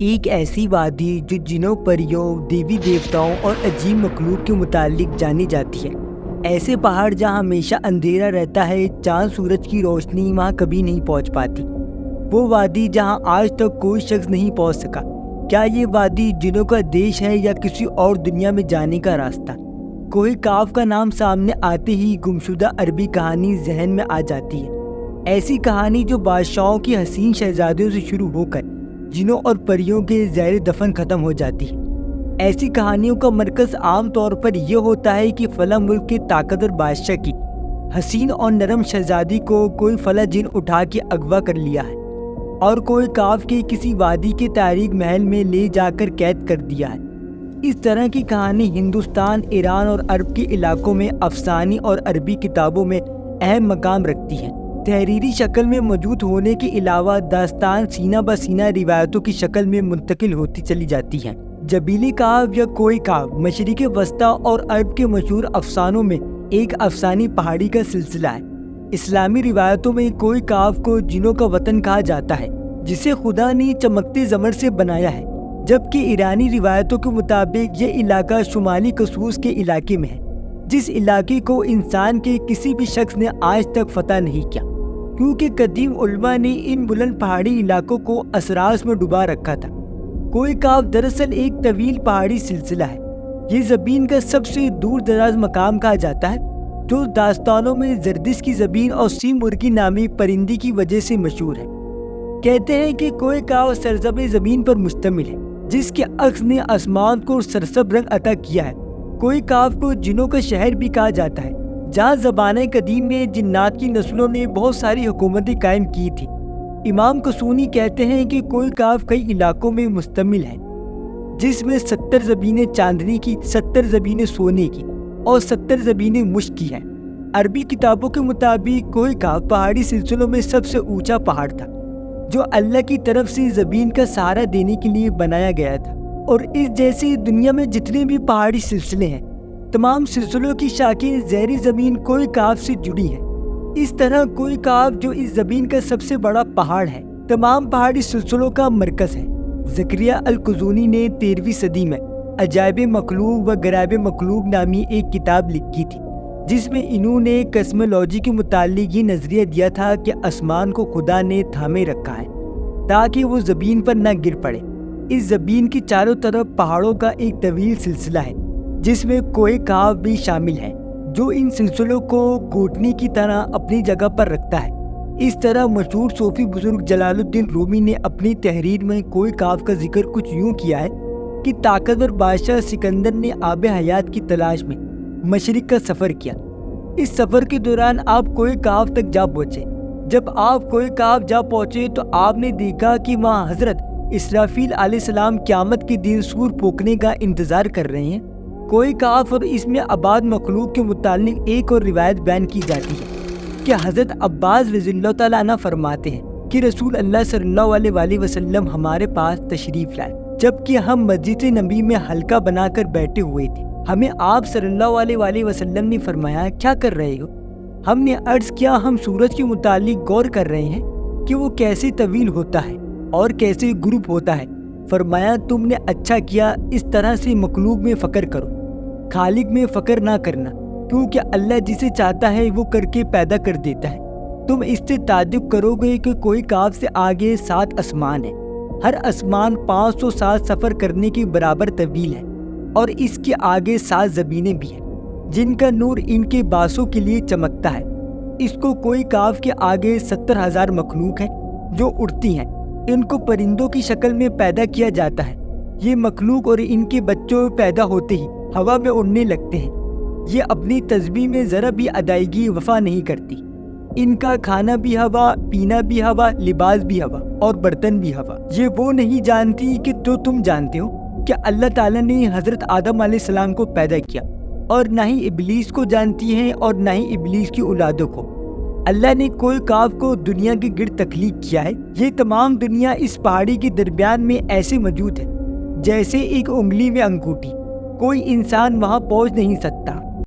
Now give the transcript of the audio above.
ایک ایسی وادی جو جنوں پریوں دیوی دیوتاؤں اور عجیب مخلوق کے متعلق جانی جاتی ہے۔ ایسے پہاڑ جہاں ہمیشہ اندھیرا رہتا ہے، چاند سورج کی روشنی وہاں کبھی نہیں پہنچ پاتی۔ وہ وادی جہاں آج تک کوئی شخص نہیں پہنچ سکا۔ کیا یہ وادی جنوں کا دیش ہے یا کسی اور دنیا میں جانے کا راستہ؟ کوہ کاف کا نام سامنے آتے ہی گمشدہ عربی کہانی ذہن میں آ جاتی ہے۔ ایسی کہانی جو بادشاہوں کی حسین شہزادیوں سے شروع ہو کر جنوں اور پریوں کے زیر دفن ختم ہو جاتی ہے۔ ایسی کہانیوں کا مرکز عام طور پر یہ ہوتا ہے کہ فلاں ملک کے طاقتور بادشاہ کی حسین اور نرم شہزادی کو کوئی فلاں جن اٹھا کے اغوا کر لیا ہے اور کوہ کاف کے کسی وادی کے تاریک محل میں لے جا کر قید کر دیا ہے۔ اس طرح کی کہانی ہندوستان، ایران اور عرب کے علاقوں میں افسانے اور عربی کتابوں میں اہم مقام رکھتی ہے۔ تحریری شکل میں موجود ہونے کے علاوہ داستان سینہ بہ سینہ روایتوں کی شکل میں منتقل ہوتی چلی جاتی ہے۔ جبیلی کاف یا کوہ کاف مشرق وسطیٰ اور عرب کے مشہور افسانوں میں ایک افسانی پہاڑی کا سلسلہ ہے۔ اسلامی روایتوں میں کوہ کاف کو جنوں کا وطن کہا جاتا ہے جسے خدا نے چمکتے زمر سے بنایا ہے، جبکہ ایرانی روایتوں کے مطابق یہ علاقہ شمالی کسوس کے علاقے میں ہے، جس علاقے کو انسان کے کسی بھی شخص نے آج تک فتح نہیں کیا، کیونکہ قدیم علماء نے ان بلند پہاڑی علاقوں کو اسرار میں ڈبا رکھا تھا۔ کوہ کاف دراصل ایک طویل پہاڑی سلسلہ ہے۔ یہ زمین کا سب سے دور دراز مقام کہا جاتا ہے، جو داستانوں میں زردش کی زمین اور سیم مرغی نامی پرندے کی وجہ سے مشہور ہے۔ کہتے ہیں کہ کوہ کاف سرزمین زمین پر مشتمل ہے، جس کے عکس نے آسمان کو سرسبز رنگ عطا کیا ہے۔ کوہ کاف کو جنوں کا شہر بھی کہا جاتا ہے، جہاں زمانۂ قدیم میں جنات کی نسلوں نے بہت ساری حکومتیں قائم کی تھی۔ امام قصونی کہتے ہیں کہ کوہ کاف کئی علاقوں میں مشتمل ہے، جس میں 70 زمینیں چاندنی کی، 70 زمینیں سونے کی اور 70 زمینیں مشک کی ہیں۔ عربی کتابوں کے مطابق کوہ کاف پہاڑی سلسلوں میں سب سے اونچا پہاڑ تھا، جو اللہ کی طرف سے زمین کا سہارا دینے کے لیے بنایا گیا تھا، اور اس جیسے دنیا میں جتنے بھی پہاڑی سلسلے ہیں، تمام سلسلوں کی شاخیں زیر زمین کوہ کاف سے جڑی ہیں۔ اس طرح کوہ کاف جو اس زمین کا سب سے بڑا پہاڑ ہے، تمام پہاڑی سلسلوں کا مرکز ہے۔ زکریا القزوینی نے 13ویں صدی میں عجائب مخلوق و غرائب مخلوق نامی ایک کتاب لکھی تھی، جس میں انہوں نے کسمولوجی کے متعلق یہ نظریہ دیا تھا کہ آسمان کو خدا نے تھامے رکھا ہے تاکہ وہ زمین پر نہ گر پڑے۔ اس زمین کی چاروں طرف پہاڑوں کا ایک طویل سلسلہ ہے، جس میں کوہ کاف بھی شامل ہے، جو ان سلسلوں کو گھٹنے کی طرح اپنی جگہ پر رکھتا ہے۔ اس طرح مشہور صوفی بزرگ جلال الدین رومی نے اپنی تحریر میں کوہ کاف کا ذکر کچھ یوں کیا ہے کہ طاقتور بادشاہ سکندر نے آب حیات کی تلاش میں مشرق کا سفر کیا۔ اس سفر کے دوران آپ کوہ کاف تک جا پہنچے۔ جب آپ کوہ کاف جا پہنچے تو آپ نے دیکھا کہ وہاں حضرت اسرافیل علیہ السلام قیامت کے دن سور پھونکنے کا انتظار کر رہے ہیں۔ کوہ کاف اور اس میں آباد مخلوق کے متعلق ایک اور روایت بیان کی جاتی ہے کہ حضرت عباس رضی اللہ تعالیٰ عنہ فرماتے ہیں کہ رسول اللہ صلی اللہ علیہ وآلہ وسلم ہمارے پاس تشریف لائے، جبکہ ہم مسجد نبی میں حلقہ بنا کر بیٹھے ہوئے تھے۔ ہمیں آپ صلی اللہ علیہ وآلہ وسلم نے فرمایا، کیا کر رہے ہو؟ ہم نے عرض کیا، ہم سورج کے متعلق غور کر رہے ہیں کہ وہ کیسے طویل ہوتا ہے اور کیسے غروب ہوتا ہے۔ فرمایا، تم نے اچھا کیا، اس طرح سے مخلوق میں فخر کرو، خالق میں فخر نہ کرنا، کیونکہ اللہ جسے چاہتا ہے وہ کر کے پیدا کر دیتا ہے۔ تم اس سے تعجب کرو گے کہ کوہ کاف سے آگے 7 آسمان ہیں، ہر آسمان 507 سفر کرنے کے برابر طویل ہے، اور اس کے آگے 7 زمینیں بھی ہیں جن کا نور ان کے باسوں کے لیے چمکتا ہے۔ اس کو کوہ کاف کے آگے 70,000 مخلوق ہیں جو اڑتی ہیں، ان کو پرندوں کی شکل میں پیدا کیا جاتا ہے۔ یہ مخلوق اور ان کے بچوں پیدا ہوتے ہی ہوا میں اڑنے لگتے ہیں۔ یہ اپنی تسبیح میں ذرا بھی ادائیگی وفا نہیں کرتی۔ ان کا کھانا بھی ہوا، پینا بھی ہوا، لباس بھی ہوا اور برتن بھی ہوا۔ یہ وہ نہیں جانتی کہ جو تم جانتے ہو کہ اللہ تعالیٰ نے حضرت آدم علیہ السلام کو پیدا کیا، اور نہ ہی ابلیس کو جانتی ہیں اور نہ ہی ابلیس کی اولادوں کو۔ اللہ نے کوہ کاف کو دنیا کے گرد تخلیق کیا ہے۔ یہ تمام دنیا اس پہاڑی کے درمیان میں ایسے موجود ہے جیسے ایک انگلی میں انگوٹھی۔ کوئی انسان وہاں پہنچ نہیں سکتا۔